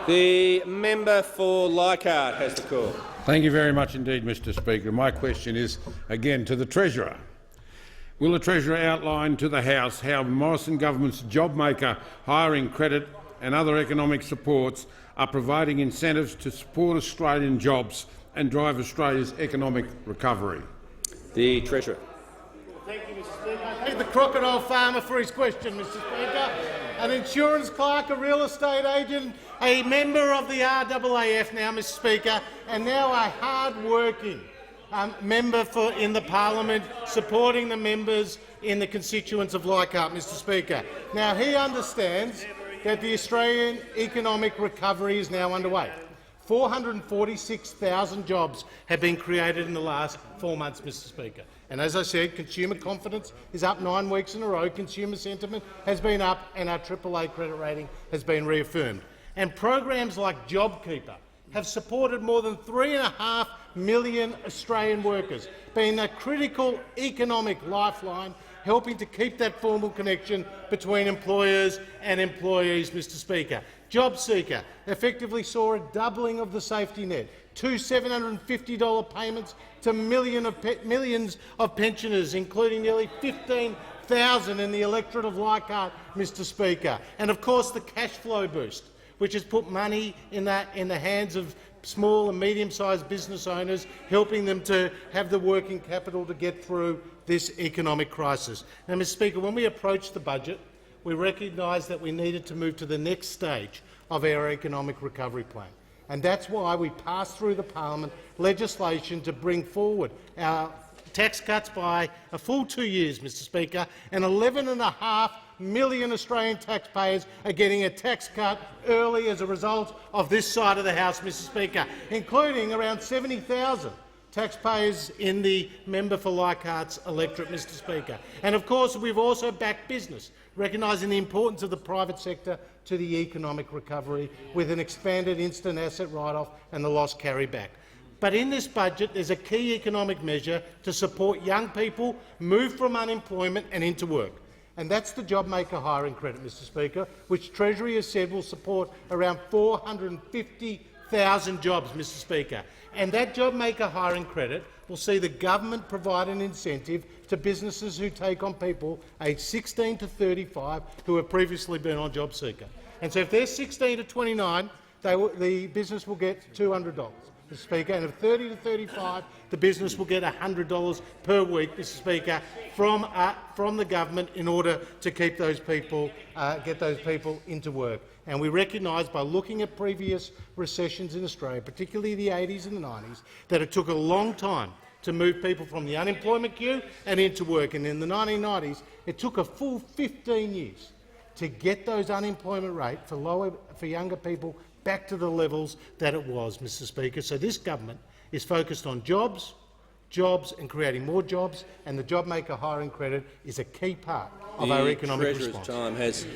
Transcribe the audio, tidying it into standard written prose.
The member for Leichhardt has the call. Thank you very much indeed, Mr Speaker. My question is again to the Treasurer. Will the Treasurer outline to the House how the Morrison government's JobMaker hiring credit and other economic supports are providing incentives to support Australian jobs and drive Australia's economic recovery? The Treasurer. Thank you, Mr Speaker. I thank the crocodile farmer for his question, Mr Speaker. An insurance clerk, a real estate agent, a member of the RAAF now, Mr Speaker, and now a hard-working member in the parliament supporting the members in the constituents of Leichhardt, Mr Speaker. Now, he understands that the Australian economic recovery is now underway. 446,000 jobs have been created in the last 4 months, Mr Speaker. And as I said, consumer confidence is up 9 weeks in a row, consumer sentiment has been up, and our AAA credit rating has been reaffirmed. And programs like JobKeeper have supported more than 3.5 million Australian workers, being a critical economic lifeline, helping to keep that formal connection between employers and employees, Mr Speaker. JobSeeker effectively saw a doubling of the safety net, two $750 payments to millions of pensioners, including nearly 15,000 in the electorate of Leichhardt, Mr Speaker. And of course the cash flow boost, which has put money in the hands of small and medium-sized business owners, helping them to have the working capital to get through this economic crisis. Now, Mr Speaker, when we approached the budget, we recognised that we needed to move to the next stage of our economic recovery plan. And that's why we passed through the parliament legislation to bring forward our tax cuts by a full 2 years, Mr Speaker, and 11.5 million Australian taxpayers are getting a tax cut early as a result of this side of the House, Mr Speaker, including around 70,000 taxpayers in the member for Leichhardt's electorate, Mr Speaker. And of course we've also backed business, recognising the importance of the private sector to the economic recovery with an expanded instant asset write-off and the loss carry-back. But in this budget there's a key economic measure to support young people move from unemployment and into work. And that's the JobMaker hiring credit, Mr Speaker, which Treasury has said will support around 450,000 jobs, Mr Speaker. And that JobMaker hiring credit will see the government provide an incentive to businesses who take on people aged 16 to 35 who have previously been on JobSeeker. And so if they're 16 to 29, the business will get $200. Mr Speaker, and of 30 to 35, the business will get $100 per week, Mr Speaker, from the government in order to keep those people, get those people into work. And we recognise, by looking at previous recessions in Australia, particularly the 80s and the 90s, that it took a long time to move people from the unemployment queue and into work. And in the 1990s, it took a full 15 years to get those unemployment rate for younger people back to the levels that it was, Mr Speaker. So this government is focused on jobs, and creating more jobs, and the JobMaker hiring credit is a key part of our economic response. Time has